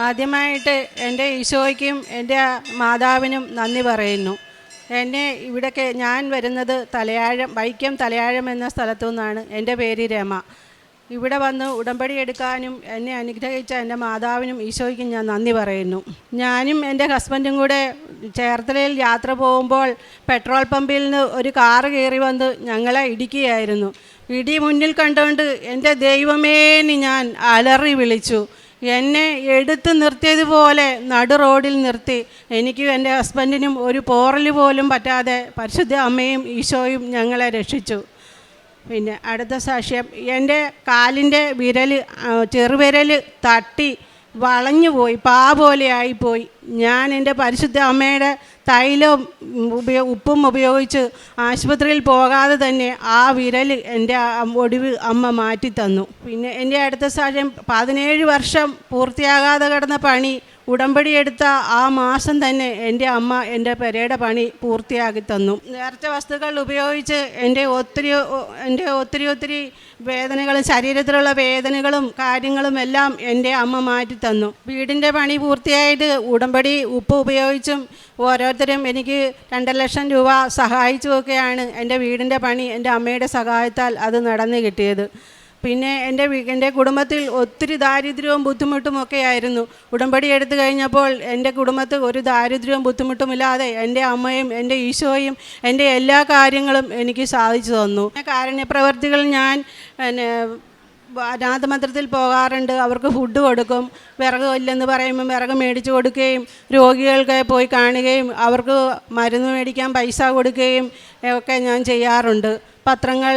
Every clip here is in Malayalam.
ആദ്യമായിട്ട് എൻ്റെ ഈശോയ്ക്കും എൻ്റെ മാതാവിനും നന്ദി പറയുന്നു. എന്നെ ഇവിടേക്ക് ഞാൻ വരുന്നത് വൈക്കം തലയാഴം എന്ന സ്ഥലത്തു നിന്നാണ്. എൻ്റെ പേര് രമ. ഇവിടെ വന്ന് ഉടമ്പടി എടുക്കാനും എന്നെ അനുഗ്രഹിച്ച എൻ്റെ മാതാവിനും ഈശോയ്ക്കും ഞാൻ നന്ദി പറയുന്നു. ഞാനും എൻ്റെ ഹസ്ബൻഡും കൂടെ ചേർത്തലയിൽ യാത്ര പോകുമ്പോൾ പെട്രോൾ പമ്പിൽ നിന്ന് ഒരു കാറ് കയറി വന്ന് ഞങ്ങളെ ഇടിക്കുകയായിരുന്നു. ഇടി മുന്നിൽ കണ്ടുകൊണ്ട് എൻ്റെ ദൈവമേ എന്ന് ഞാൻ അലറി വിളിച്ചു. എന്നെ എടുത്ത് നിർത്തിയതുപോലെ നടു റോഡിൽ നിർത്തി. എനിക്കും എൻ്റെ ഹസ്ബൻഡിനും ഒരു പോറൽ പോലും പറ്റാതെ പരിശുദ്ധ അമ്മയും ഈശോയും ഞങ്ങളെ രക്ഷിച്ചു. പിന്നെ അടുത്ത സാക്ഷ്യം, എൻ്റെ കാലിൻ്റെ ചെറുവിരൽ തട്ടി വളഞ്ഞു പോയി, പോലെ ആയിപ്പോയി. ഞാൻ എൻ്റെ പരിശുദ്ധ അമ്മയുടെ തൈലവും ഉപ്പും ഉപയോഗിച്ച് ആശുപത്രിയിൽ പോകാതെ തന്നെ ആ വിരൽ എൻ്റെ ഒടിവ് അമ്മ മാറ്റി തന്നു. പിന്നെ എൻ്റെ അടുത്ത സാക്ഷ്യം, 17 വർഷം പൂർത്തിയാകാതെ കിടന്ന പണി ഉടമ്പടി എടുത്ത ആ മാസം തന്നെ എൻ്റെ അമ്മ എൻ്റെ പെരയുടെ പണി പൂർത്തിയാക്കി തന്നു. നേർച്ച വസ്തുക്കൾ ഉപയോഗിച്ച് എൻ്റെ ഒത്തിരി വേദനകളും ശരീരത്തിലുള്ള വേദനകളും കാര്യങ്ങളും എല്ലാം എൻ്റെ അമ്മ മാറ്റി തന്നു. വീടിൻ്റെ പണി പൂർത്തിയായിട്ട് ഉടമ്പടി ഉപ്പ് ഉപയോഗിച്ചും ഓരോരുത്തരും എനിക്ക് 2 ലക്ഷം രൂപ സഹായിച്ചുമൊക്കെയാണ് എൻ്റെ വീടിൻ്റെ പണി എൻ്റെ അമ്മയുടെ സഹായത്താൽ അത് നടന്നു കിട്ടിയത്. പിന്നെ എൻ്റെ കുടുംബത്തിൽ ഒത്തിരി ദാരിദ്ര്യവും ബുദ്ധിമുട്ടും ഒക്കെ ആയിരുന്നു. ഉടമ്പടി എടുത്തു കഴിഞ്ഞപ്പോൾ എൻ്റെ കുടുംബത്തിൽ ഒരു ദാരിദ്ര്യവും ബുദ്ധിമുട്ടുമില്ലാതെ എൻ്റെ അമ്മയും എൻ്റെ ഈശോയും എൻ്റെ എല്ലാ കാര്യങ്ങളും എനിക്ക് സാധിച്ചു തന്നു. കാരുണ്യപ്രവർത്തികൾ ഞാൻ അനാഥമന്ദിരത്തിൽ പോകാറുണ്ട്. അവർക്ക് ഫുഡ് കൊടുക്കും. വിറക് ഇല്ലെന്ന് പറയുമ്പം വിറക് മേടിച്ച് കൊടുക്കുകയും രോഗികൾക്ക് പോയി കാണുകയും അവർക്ക് മരുന്ന് മേടിക്കാൻ പൈസ കൊടുക്കുകയും ഒക്കെ ഞാൻ ചെയ്യാറുണ്ട്. പത്രങ്ങൾ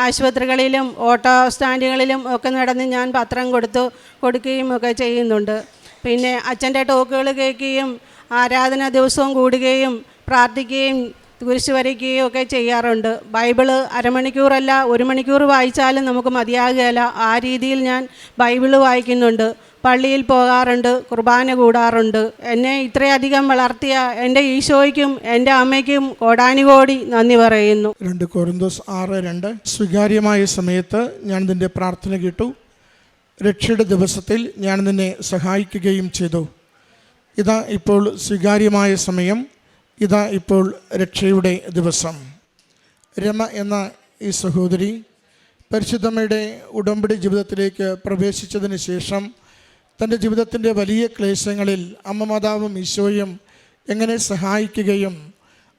ആശുപത്രികളിലും ഓട്ടോ സ്റ്റാൻഡുകളിലും ഒക്കെ നടന്ന് ഞാൻ പത്രം കൊടുക്കുകയും ഒക്കെ ചെയ്യുന്നുണ്ട്. പിന്നെ അച്ഛൻ്റെ ടോക്കുകൾ കേൾക്കുകയും ആരാധന ദിവസവും കൂടുകയും പ്രാർത്ഥിക്കുകയും കുരിശ് വരയ്ക്കുകയും ഒക്കെ ചെയ്യാറുണ്ട്. ബൈബിള് അരമണിക്കൂറല്ല 1 മണിക്കൂർ വായിച്ചാലും നമുക്ക് മതിയാകുകയില്ല. ആ രീതിയിൽ ഞാൻ ബൈബിള് വായിക്കുന്നുണ്ട്. പള്ളിയിൽ പോകാറുണ്ട്, കുർബാന കൂടാറുണ്ട്. എന്നെ ഇത്രയധികം വളർത്തിയ എൻ്റെ ഈശോയ്ക്കും എൻ്റെ അമ്മയ്ക്കും കോടാനുകോടി നന്ദി പറയുന്നു. 2 കൊരിന്തോസ് 6:2 സ്വീകാര്യമായ സമയത്ത് ഞാൻ നിൻ്റെ പ്രാർത്ഥന കേട്ടു, രക്ഷയുടെ ദിവസത്തിൽ ഞാൻ നിന്നെ സഹായിക്കുകയും ചെയ്തു. ഇതാ ഇപ്പോൾ സ്വീകാര്യമായ സമയം, ഇതാ ഇപ്പോൾ രക്ഷയുടെ ദിവസം. രമ എന്ന ഈ സഹോദരി പരിശുദ്ധമ്മയുടെ ഉടമ്പടി ജീവിതത്തിലേക്ക് പ്രവേശിച്ചതിന് ശേഷം തൻ്റെ ജീവിതത്തിൻ്റെ വലിയ ക്ലേശങ്ങളിൽ അമ്മ മാതാവും ഈശോയും എങ്ങനെ സഹായിക്കുകയും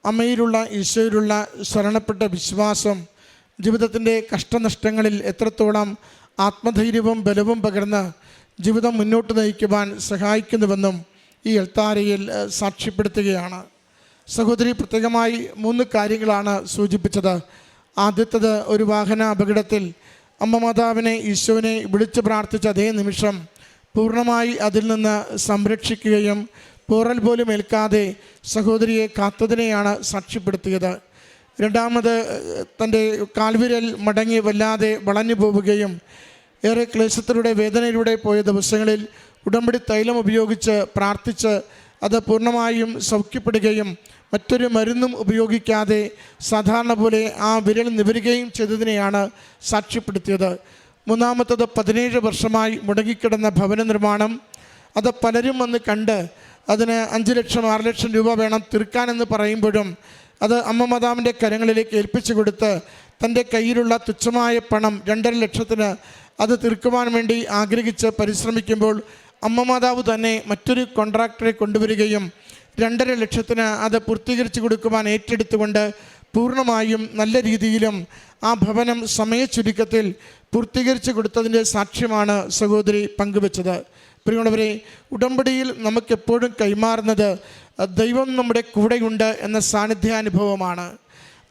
അമ്മയിലുള്ള ഈശോയിലുള്ള ശരണപ്പെട്ട വിശ്വാസം ജീവിതത്തിൻ്റെ കഷ്ടനഷ്ടങ്ങളിൽ എത്രത്തോളം ആത്മധൈര്യവും ബലവും പകർന്ന് ജീവിതം മുന്നോട്ട് നയിക്കുവാൻ സഹായിക്കുന്നുവെന്നും ഈ എൽത്താരയിൽ സാക്ഷ്യപ്പെടുത്തുകയാണ്. സഹോദരി പ്രത്യേകമായി 3 കാര്യങ്ങളാണ് സൂചിപ്പിച്ചത്. ആദ്യത്തേത്, ഒരു വാഹന അപകടത്തിൽ അമ്മ മാതാവിനെ ഈശോനെ വിളിച്ച് പ്രാർത്ഥിച്ച അതേ നിമിഷം പൂർണ്ണമായി അതിൽ നിന്ന് സംരക്ഷിക്കുകയും പോറൽ പോലും ഏൽക്കാതെ സഹോദരിയെ കാത്തതിനെയാണ് സാക്ഷ്യപ്പെടുത്തിയത്. രണ്ടാമത്, തൻ്റെ കാൽവിരൽ മടങ്ങി വല്ലാതെ വളഞ്ഞു പോവുകയും ഏറെ ക്ലേശത്തിലൂടെ വേദനയിലൂടെ പോയ ദിവസങ്ങളിൽ ഉടമ്പടി തൈലം ഉപയോഗിച്ച് പ്രാർത്ഥിച്ച് അത് പൂർണ്ണമായും സൗഖ്യപ്പെടുകയും മറ്റൊരു മരുന്നും ഉപയോഗിക്കാതെ സാധാരണ പോലെ ആ വിരൽ നിവരുകയും ചെയ്തതിനെയാണ് സാക്ഷ്യപ്പെടുത്തിയത്. മൂന്നാമത്തത്, 17 വർഷമായി മുടങ്ങിക്കിടന്ന ഭവന നിർമ്മാണം. അത് പലരും വന്ന് കണ്ട് അതിന് 5 ലക്ഷം 6 ലക്ഷം രൂപ വേണം തീർക്കാനെന്ന് പറയുമ്പോഴും അത് അമ്മ മാതാവിൻ്റെ കരങ്ങളിലേക്ക് ഏൽപ്പിച്ചു കൊടുത്ത് തൻ്റെ കയ്യിലുള്ള തുച്ഛമായ പണം 2.5 ലക്ഷത്തിന് അത് തീർക്കുവാൻ വേണ്ടി ആഗ്രഹിച്ച് പരിശ്രമിക്കുമ്പോൾ അമ്മ മാതാവ് തന്നെ മറ്റൊരു കോൺട്രാക്ടറെ കൊണ്ടുവരികയും 2.5 ലക്ഷത്തിന് അത് പൂർത്തീകരിച്ച് കൊടുക്കുവാൻ ഏറ്റെടുത്തുകൊണ്ട് പൂർണ്ണമായും നല്ല രീതിയിലും ആ ഭവനം സമയച്ചുരുക്കത്തിൽ പൂർത്തീകരിച്ച് കൊടുത്തതിൻ്റെ സാക്ഷ്യമാണ് സഹോദരി പങ്കുവെച്ചത്. പ്രിയമുള്ളവരെ, ഉടമ്പടിയിൽ നമുക്കെപ്പോഴും കൈമാറുന്നത് ദൈവം നമ്മുടെ കൂടെയുണ്ട് എന്ന സാന്നിധ്യാനുഭവമാണ്.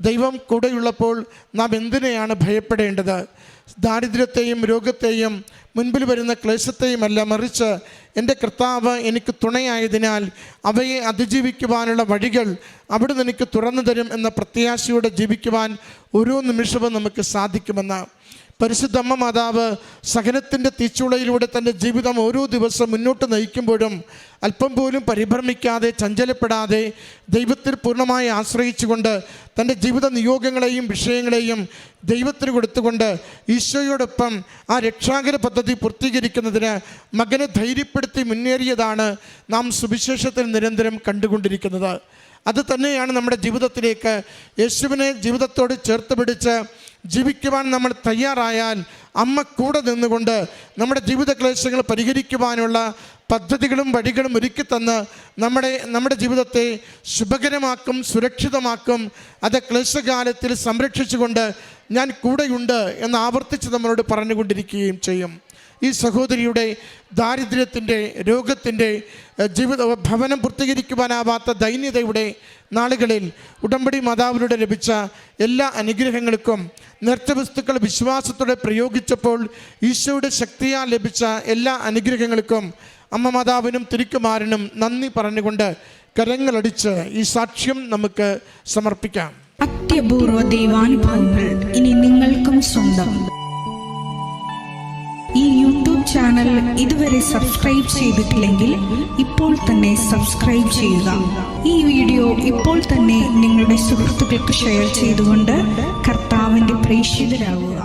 ദൈവം കൂടെയുള്ളപ്പോൾ നാം എന്തിനെയാണ് ഭയപ്പെടേണ്ടത്? ദാരിദ്ര്യത്തെയും രോഗത്തെയും മുൻപിൽ വരുന്ന ക്ലേശത്തെയുമല്ല, മറിച്ച് എൻ്റെ കർത്താവ് എനിക്ക് തുണയായതിനാൽ അവയെ അതിജീവിക്കുവാനുള്ള വഴികൾ അവിടുന്ന് എനിക്ക് തുറന്നു തരും എന്ന പ്രത്യാശയോടെ ജീവിക്കുവാൻ ഓരോ നിമിഷവും നമുക്ക് സാധിക്കുമെന്ന്. പരിശുദ്ധമ്മ മാതാവ് സഹനത്തിൻ്റെ തീച്ചുളയിലൂടെ തൻ്റെ ജീവിതം ഓരോ ദിവസം മുന്നോട്ട് നയിക്കുമ്പോഴും അല്പം പോലും പരിഭ്രമിക്കാതെ ചഞ്ചലപ്പെടാതെ ദൈവത്തിൽ പൂർണ്ണമായി ആശ്രയിച്ചുകൊണ്ട് തൻ്റെ ജീവിത നിയോഗങ്ങളെയും വിഷയങ്ങളെയും ദൈവത്തിന് കൊടുത്തുകൊണ്ട് ഈശോയോടൊപ്പം ആ രക്ഷാകര പദ്ധതി പൂർത്തീകരിക്കുന്നതിന് മകനെ ധൈര്യപ്പെടുത്തി മുന്നേറിയതാണ് നാം സുവിശേഷത്തിൽ നിരന്തരം കണ്ടുകൊണ്ടിരിക്കുന്നത്. അത് തന്നെയാണ് നമ്മുടെ ജീവിതത്തിലേക്ക് യേശുവിനെ ജീവിതത്തോട് ചേർത്ത് പിടിച്ച് ജീവിക്കുവാൻ നമ്മൾ തയ്യാറായാൽ അമ്മ കൂടെ നിന്നുകൊണ്ട് നമ്മുടെ ജീവിത ക്ലേശങ്ങൾ പരിഹരിക്കുവാനുള്ള പദ്ധതികളും വഴികളും ഒരുക്കി തന്ന് നമ്മുടെ ജീവിതത്തെ ശുഭകരമാക്കും, സുരക്ഷിതമാക്കും. അത് ക്ലേശകാലത്തിൽ സംരക്ഷിച്ചുകൊണ്ട് ഞാൻ കൂടെയുണ്ട് എന്ന് ആവർത്തിച്ച് നമ്മളോട് പറഞ്ഞുകൊണ്ടിരിക്കുകയും ചെയ്യും. ഈ സഹോദരിയുടെ ദാരിദ്ര്യത്തിൻ്റെ, രോഗത്തിൻ്റെ, ഭവനം പൂർത്തീകരിക്കുവാനാവാത്ത ദൈന്യതയുടെ നാളുകളിൽ ഉടമ്പടി മാതാവിലൂടെ ലഭിച്ച എല്ലാ അനുഗ്രഹങ്ങൾക്കും നേർച്ചവസ്തുക്കൾ വിശ്വാസത്തോടെ പ്രയോഗിച്ചപ്പോൾ ഈശോയുടെ ശക്തിയാൽ ലഭിച്ച എല്ലാ അനുഗ്രഹങ്ങൾക്കും അമ്മ മാതാവിനും തിരുക്കുമാരനും നന്ദി പറഞ്ഞുകൊണ്ട് കരങ്ങളടിച്ച് ഈ സാക്ഷ്യം നമുക്ക് സമർപ്പിക്കാം. അത്യപൂർവ ദൈവാനുഭവങ്ങൾ ഇനി നിങ്ങൾക്കും സ്വന്തം. ഈ യൂട്യൂബ് ചാനൽ ഇതുവരെ സബ്സ്ക്രൈബ് ചെയ്തിട്ടില്ലെങ്കിൽ ഇപ്പോൾ തന്നെ സബ്സ്ക്രൈബ് ചെയ്യുക. ഈ വീഡിയോ ഇപ്പോൾ തന്നെ നിങ്ങളുടെ സുഹൃത്തുക്കൾക്ക് ഷെയർ ചെയ്തുകൊണ്ട് കർത്താവിൻ്റെ പ്രേക്ഷിതരാകുക.